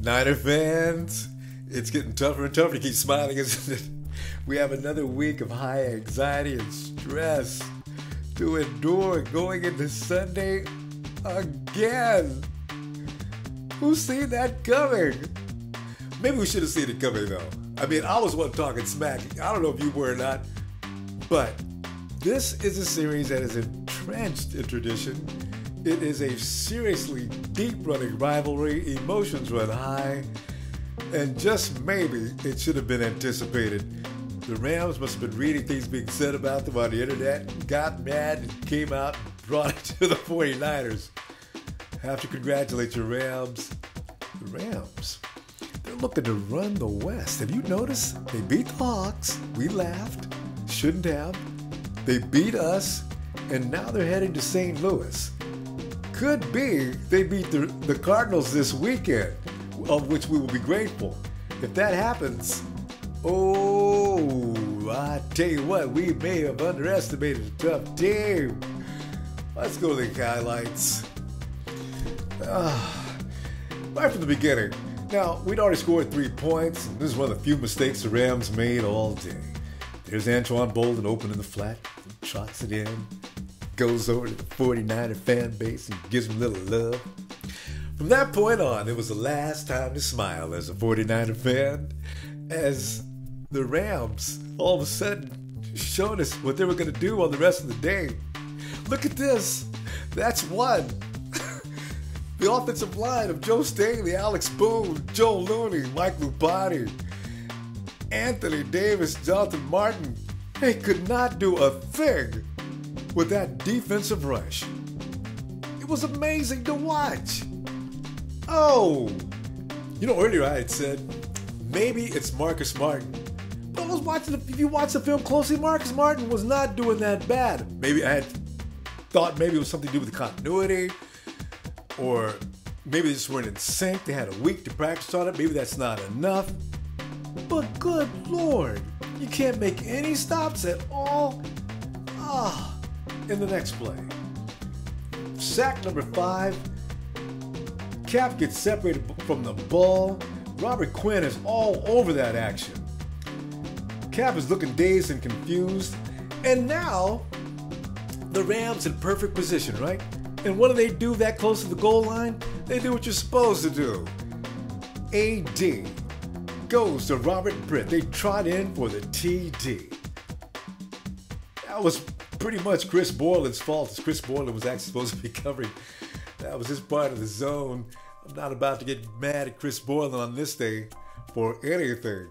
Niner fans, it's getting tougher and tougher to keep smiling, isn't it? We have another week of high anxiety and stress to endure going into Sunday again. Who's seen that coming? Maybe we should have seen it coming, though. I mean, I was one talking smack. I don't know if you were or not, but this is a series that is entrenched in tradition. It is a seriously deep-running rivalry. Emotions run high. And just maybe it should have been anticipated. The Rams must have been reading things being said about them on the internet, got mad, and came out and brought it to the 49ers. I have to congratulate your Rams. The Rams, they're looking to run the West. Have you noticed? They beat the Hawks. We laughed. Shouldn't have. They beat us, and now they're heading to St. Louis. Could be they beat the Cardinals this weekend, of which we will be grateful. If that happens, I tell you what, we may have underestimated a tough team. Let's go to the highlights. Right from the beginning. Now, we'd already scored 3 points, and this is one of the few mistakes the Rams made all day. There's Antoine Bolden open in the flat. He trots it in. Goes over to the 49er fan base and gives them a little love. From that point on, it was the last time to smile as a 49er fan, as the Rams all of a sudden showed us what they were going to do on the rest of the day. Look at this. That's one. The offensive line of Joe Staley, Alex Boone, Joe Looney, Mike Lupati, Anthony Davis, Jonathan Martin, they could not do a thing with that defensive rush. It was amazing to watch. Oh, earlier I had said maybe it's Marcus Martin. But I was watching, if you watch the film closely, Marcus Martin was not doing that bad. Maybe I had thought maybe it was something to do with the continuity, or maybe they just weren't in sync. They had a week to practice on it. Maybe that's not enough. But good Lord, you can't make any stops at all. In the next play, sack number 5, Cap gets separated from the ball. Robert Quinn is all over that action. Cap is looking dazed and confused. And now, the Rams in perfect position, right? And what do that close to the goal line? They do what you're supposed to do. AD goes to Robert Britt. They trot in for the TD. That was pretty much Chris Borland's fault, as Chris Borland was actually supposed to be covering. That was his part of the zone. I'm not about to get mad at Chris Borland on this day for anything.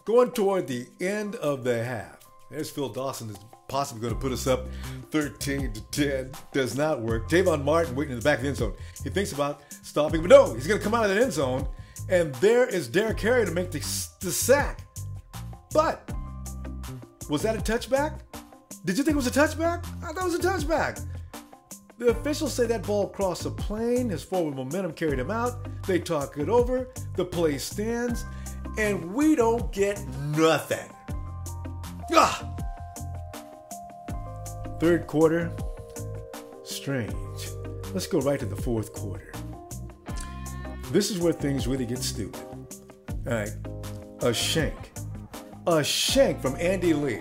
Going toward the end of the half. There's Phil Dawson is possibly going to put us up 13-10. Does not work. Tavon Martin waiting in the back of the end zone. He thinks about stopping, but no, he's going to come out of that end zone. And there is Derrick Henry to make the sack. But was that a touchback? Did you think it was a touchback? I thought it was a touchback. The officials say that ball crossed the plane. His forward momentum carried him out. They talk it over. The play stands. And we don't get nothing. Third quarter, strange. Let's go right to the fourth quarter. This is where things really get stupid. All right, a shank from Andy Lee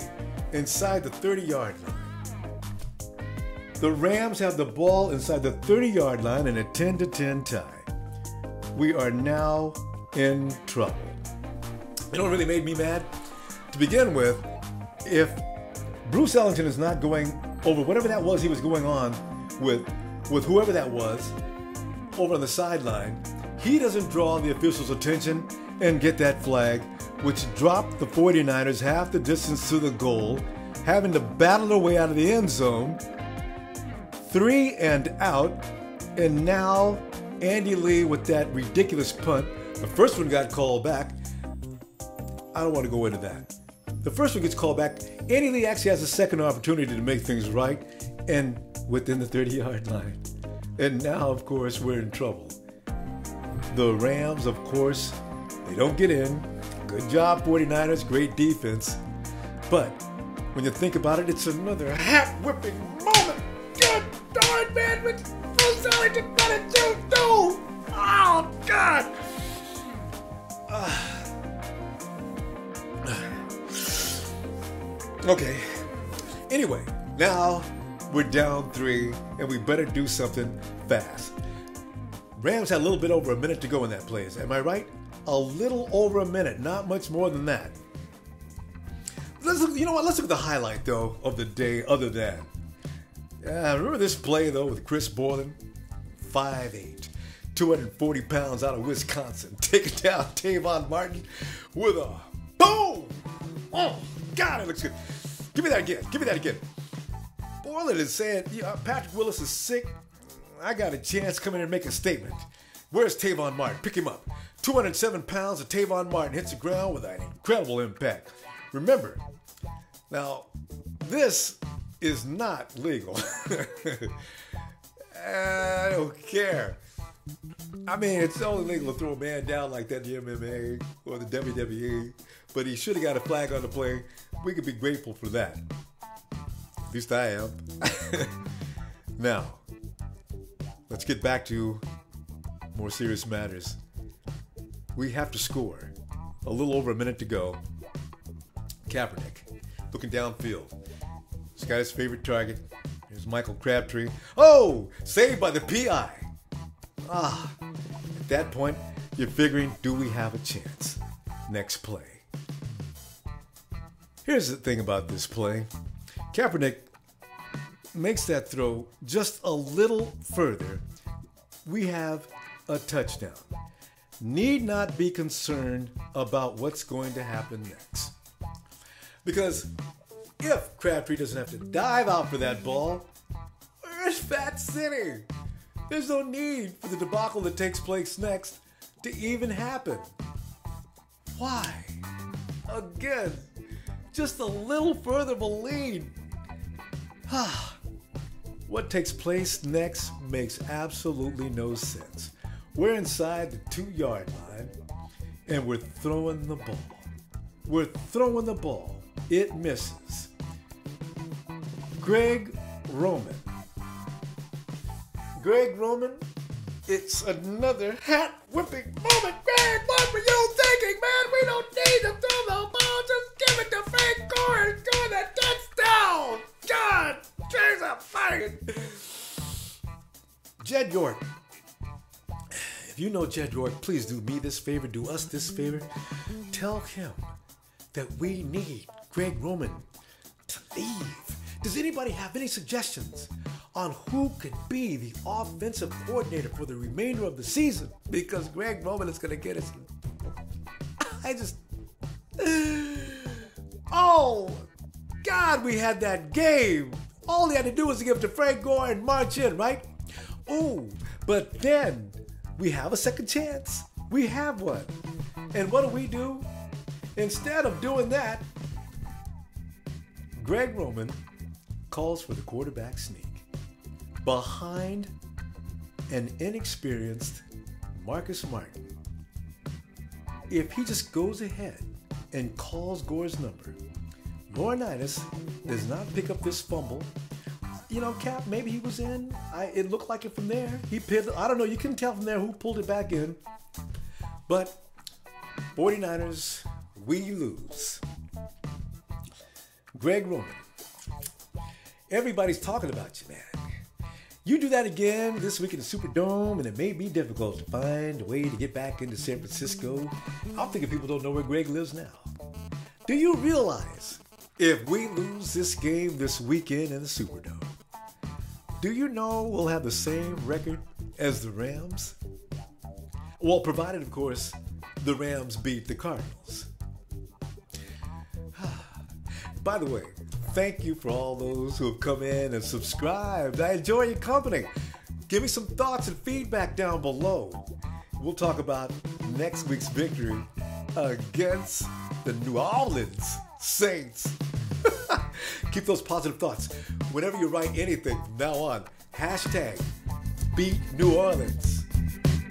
inside the 30-yard line. The Rams have the ball inside the 30-yard line in a 10-10 tie. We are now in trouble. You know what really made me mad? To begin with, if Bruce Ellington is not going over whatever that was he was going on with whoever that was over on the sideline, he doesn't draw the officials' attention and get that flag, which dropped the 49ers half the distance to the goal, having to battle their way out of the end zone, 3 and out, and now Andy Lee with that ridiculous punt. The first one got called back. I don't want to go into that. The first one gets called back. Andy Lee actually has a second opportunity to make things right, and within the 30-yard line. And now, of course, we're in trouble. The Rams, of course, they don't get in. Good job, 49ers. Great defense. But when you think about it, it's another hat-whipping moment. Good darn, man. Bruce Ellington got it too. Oh, God. Okay. Anyway, now we're down 3, and we better do something fast. Rams had a little bit over a minute to go in that play. Am I right? A little over a minute, not much more than that. Let's look, you know what? Let's look at the highlight, though, of the day other than. Remember this play, though, with Chris Borland? 5'8", 240 pounds out of Wisconsin, taking down Tavon Martin with a boom! Oh, God, it looks good. Give me that again. Give me that again. Borland is saying, Patrick Willis is sick. I got a chance to come in and make a statement. Where's Tavon Martin? Pick him up. 207 pounds of Tavon Martin hits the ground with an incredible impact. Remember, now, this is not legal. I don't care. I mean, it's only legal to throw a man down like that in the MMA or the WWE, but he should have got a flag on the play. We could be grateful for that. At least I am. Now, let's get back to more serious matters. We have to score. A little over a minute to go. Kaepernick, looking downfield. He's got his favorite target. Here's Michael Crabtree. Oh, saved by the PI. At that point, you're figuring, do we have a chance? Next play. Here's the thing about this play. Kaepernick makes that throw just a little further. We have a touchdown. Need not be concerned about what's going to happen next. Because if Crabtree doesn't have to dive out for that ball, where's Fat City? There's no need for the debacle that takes place next to even happen. Why? Again, just a little further of a lead. What takes place next makes absolutely no sense. We're inside the 2-yard line, and we're throwing the ball. We're throwing the ball. It misses. Greg Roman. It's another hat-whipping moment. Greg, what were you thinking, man? We don't need to throw the ball. Just give it to Frank Gore and score that touchdown. God, James, I'm fighting. Jed York. If you know Jed York, please do me this favor, do us this favor. Tell him that we need Greg Roman to leave. Does anybody have any suggestions on who could be the offensive coordinator for the remainder of the season? Because Greg Roman is going to get us. Oh, God, we had that game. All he had to do was to give it to Frank Gore and march in, right? Oh, but then we have a second chance. We have one. And what do? Instead of doing that, Greg Roman calls for the quarterback sneak behind an inexperienced Marcus Martin. If he just goes ahead and calls Gore's number, Laurinaitis does not pick up this fumble. You know, Cap, maybe he was in. It looked like it from there. He pivoted. I don't know. You couldn't tell from there who pulled it back in. But 49ers, we lose. Greg Roman. Everybody's talking about you, man. You do that again this week in the Superdome, and it may be difficult to find a way to get back into San Francisco. I'm thinking people don't know where Greg lives now. Do you realize if we lose this game this weekend in the Superdome, do you know we'll have the same record as the Rams? Well, provided, of course, the Rams beat the Cardinals. By the way, thank you for all those who have come in and subscribed. I enjoy your company. Give me some thoughts and feedback down below. We'll talk about next week's victory against the New Orleans Saints. Keep those positive thoughts. Whenever you write anything from now on, hashtag beat New Orleans.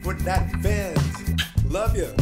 For that fans. Love you.